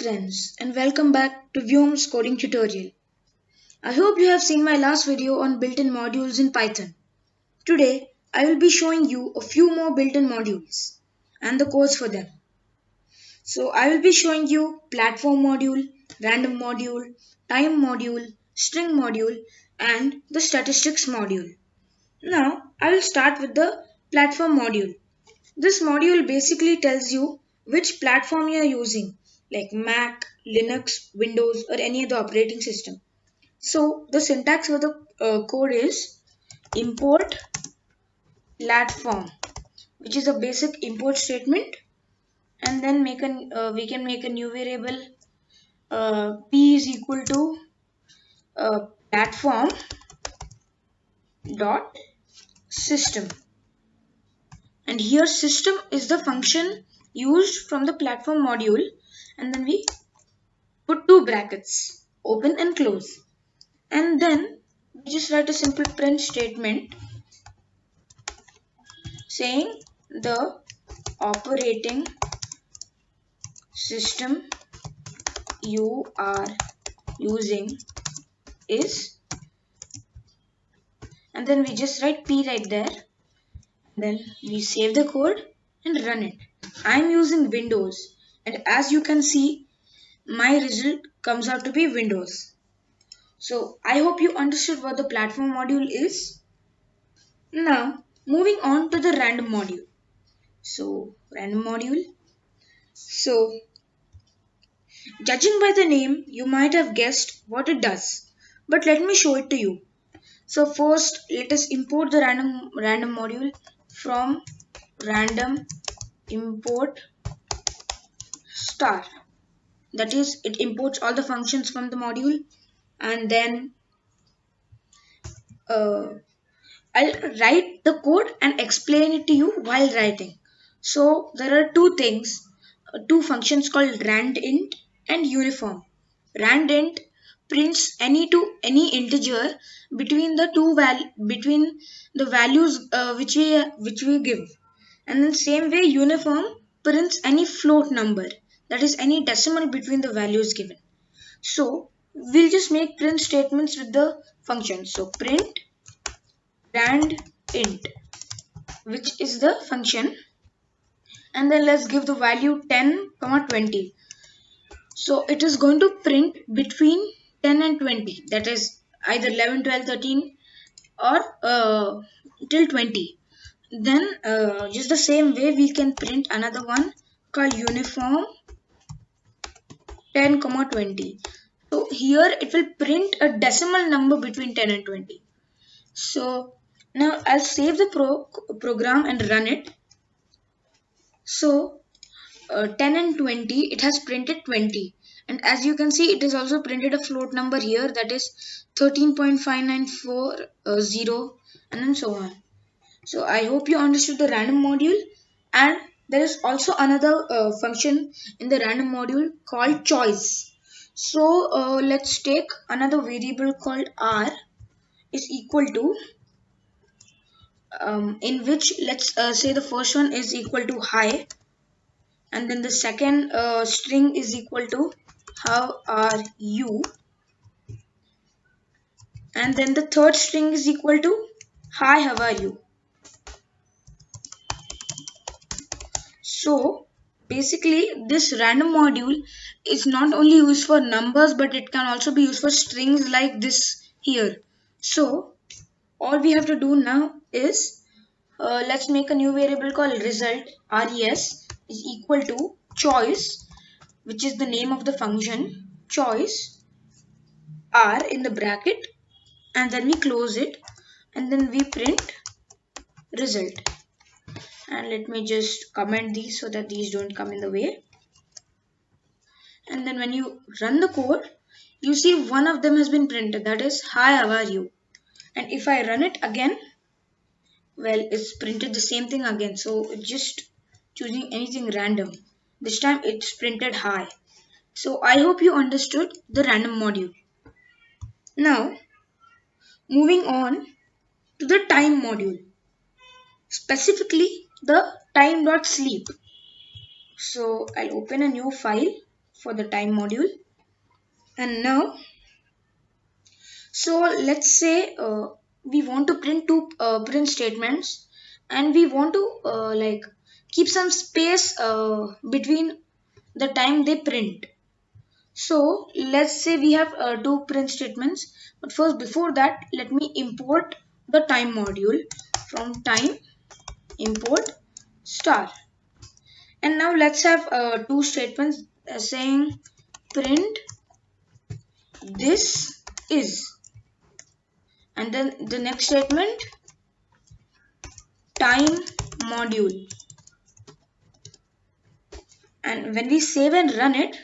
friends, and welcome back to Vyom's coding tutorial. I hope you have seen my last video on built-in modules in Python. Today I will be showing you a few more built-in modules and the codes for them. So I will be showing you platform module, random module, time module, string module and the statistics module. Now I will start with the platform module. This module basically tells you which platform you are using, like Mac, Linux, Windows, or any other operating system. So the syntax for the code is import platform, which is a basic import statement, and then we can make a new variable p is equal to platform dot system, and here system is the function used from the platform module, and then we put two brackets, open and close, and then we just write a simple print statement saying the operating system you are using is, and then we just write p right there, then we save the code and run it. I'm using Windows, and as you can see my result comes out to be Windows. So I hope you understood what the platform module is. Now moving on to the random module. So random module. So judging by the name, you might have guessed what it does. But let me show it to you. So first, let us import the random module from random import star. That is, it imports all the functions from the module, and then uh, I'll write the code and explain it to you while writing. So there are two things, two functions called randint and uniform. Randint prints any integer between between the values which we give, and then same way uniform prints any float number, that is any decimal between the values given. So we'll just make print statements with the function. So print randint, which is the function, and then let's give the value 10 comma 20. So it is going to print between 10 and 20, that is either 11, 12, 13 or till 20. Then just the same way we can print another one called uniform 10 comma 20. So here it will print a decimal number between 10 and 20. So now I'll save the program and run it. So 10 and 20, it has printed 20, and as you can see it is also printed a float number here, that is 13.5940, and then so on. So I hope you understood the random module, and there is also another function in the random module called choice. So let's take another variable called r is equal to in which let's say the first one is equal to hi, and then the second string is equal to how are you, and then the third string is equal to hi, how are you. So basically this random module is not only used for numbers, but it can also be used for strings like this here. So all we have to do now is let's make a new variable called result, res is equal to choice, which is the name of the function, choice r in the bracket, and then we close it, and then we print result. And let me just comment these so that these don't come in the way. And then when you run the code, you see one of them has been printed, that is hi, how are you. And if I run it again, well, it's printed the same thing again. So it's just choosing anything random. This time it's printed hi. So I hope you understood the random module. Now moving on to the time module, specifically the time.sleep. So I'll open a new file for the time module. And now, so let's say we want to print two print statements, and we want to like keep some space between the time they print. So let's say we have two print statements, but first before that let me import the time module from time import star. And now let's have two statements saying print this is, and then the next statement time module. And when we save and run it,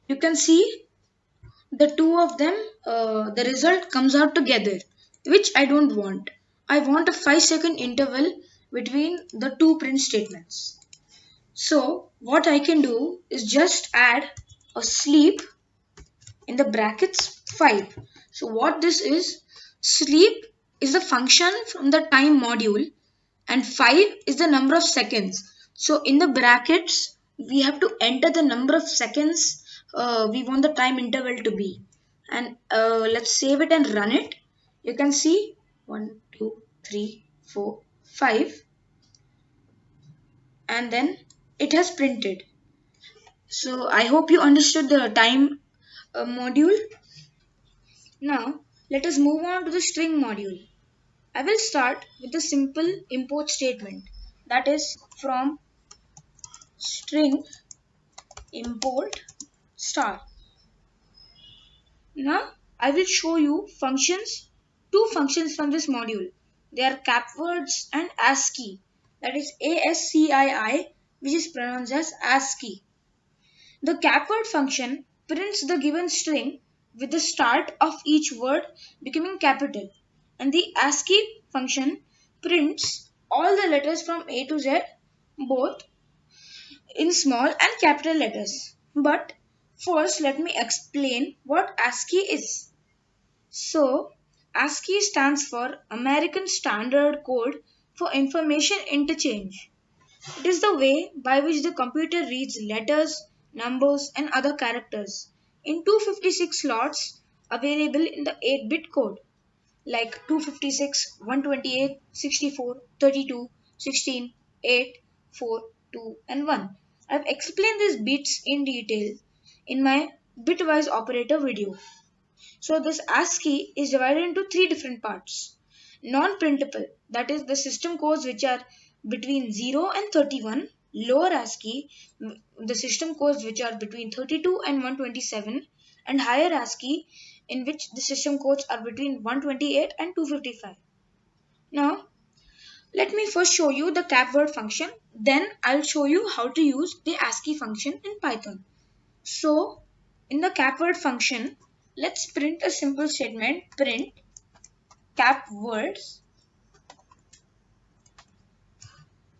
you can see the two of them, the result comes out together, which I don't want. I want a 5-second interval between the two print statements. So what I can do is just add a sleep in the brackets 5. So what this is, sleep is the function from the time module and 5 is the number of seconds. So in the brackets we have to enter the number of seconds we want the time interval to be. And let's save it and run it. You can see 1, 2, 3, 4, 5, and then it has printed. So I hope you understood the time module. Now let us move on to the string module. I will start with the simple import statement, that is from string import star. Now I will show you functions, two functions from this module. They are capwords and ASCII, that is ASCII, which is pronounced as ASCII. The capword function prints the given string with the start of each word becoming capital, and the ASCII function prints all the letters from A to Z, both in small and capital letters. But first let me explain what ASCII is. So ASCII stands for American Standard Code for Information Interchange. It is the way by which the computer reads letters, numbers and other characters in 256 slots available in the 8-bit code, like 256, 128, 64, 32, 16, 8, 4, 2 and 1. I've explained these bits in detail in my bitwise operator video. So this ASCII is divided into three different parts. Non-printable, that is the system codes which are between 0 and 31. Lower ASCII, the system codes which are between 32 and 127. And higher ASCII, in which the system codes are between 128 and 255. Now, let me first show you the capword function. Then I'll show you how to use the ASCII function in Python. So, in the capword function, let's print a simple statement, print capwords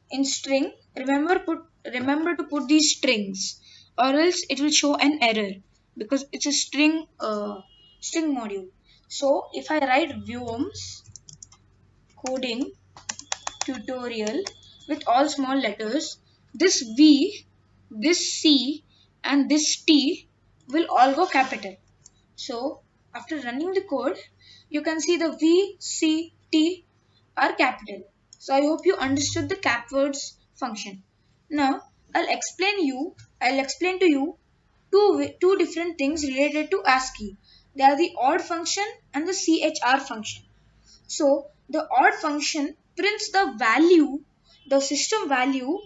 in string. Remember to put these strings, or else it will show an error because it's a string module. So if I write Vyom's coding tutorial with all small letters, this V, this C and this T will all go capital. So after running the code, you can see the V, C, T are capital. So I hope you understood the capwords function. Now I'll explain to you two different things related to ASCII. They are the odd function and the CHR function. So the odd function prints the value, the system value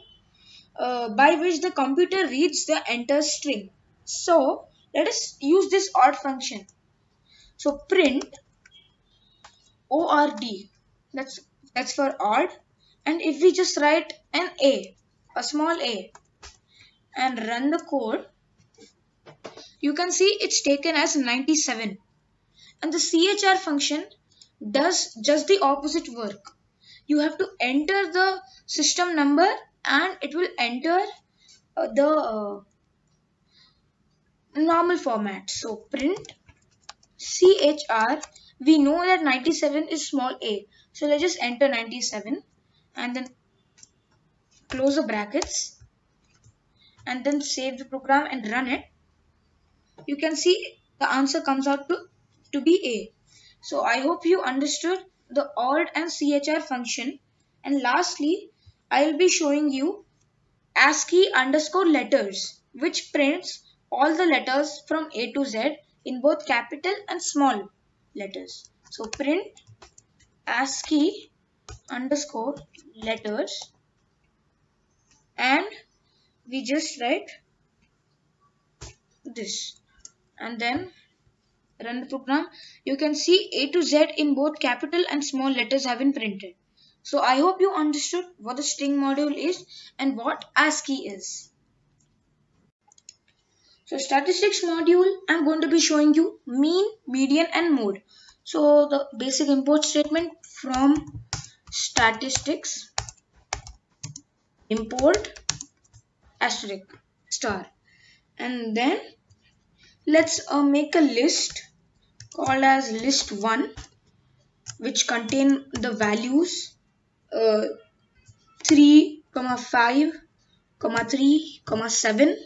by which the computer reads the entire string. So let us use this odd function. So print ORD, that's for odd. And if we just write an a small a, and run the code, you can see it's taken as 97. And the CHR function does just the opposite work. You have to enter the system number and it will enter the normal format. So print CHR, we know that 97 is small a. So let's just enter 97 and then close the brackets. and then save the program and run it, you can see the answer comes out to be A. So I hope you understood the alt and chr function. And lastly, I will be showing you ASCII underscore letters, which prints all the letters from A to Z in both capital and small letters. So print ASCII underscore letters, and we just write this and then run the program. You can see A to Z in both capital and small letters have been printed. So I hope you understood what the string module is and what ASCII is. So statistics module, I'm going to be showing you mean, median and mode. So the basic import statement from statistics, import asterisk star, and then let's make a list called as list1, which contain the values uh, 3, 5, 3, 7,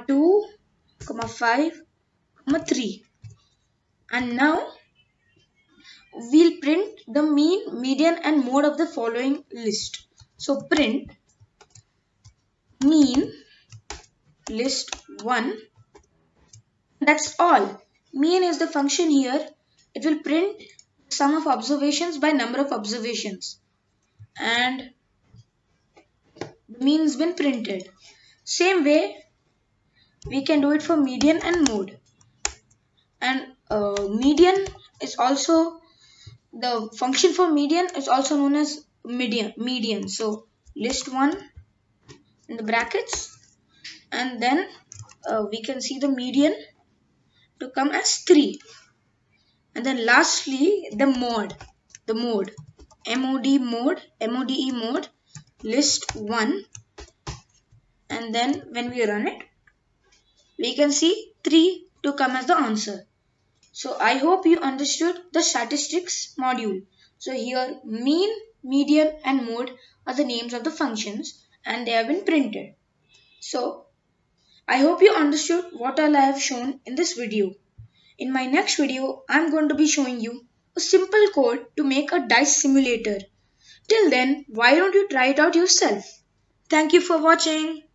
2, 5, 3. And now we'll print the mean, median and mode of the following list. So print mean list 1. That's all. Mean is the function here. It will print sum of observations by number of observations. And the mean has been printed. Same way we can do it for median and mode. And median is also, the function for median is also known as median. So list 1 in the brackets, and then we can see the median to come as 3, and then lastly the mode mode mode list 1, and then when we run it we can see 3 to come as the answer. So I hope you understood the statistics module. So here mean, median and mode are the names of the functions and they have been printed. So I hope you understood what all I have shown in this video. In my next video, I am going to be showing you a simple code to make a dice simulator. Till then, why don't you try it out yourself? Thank you for watching.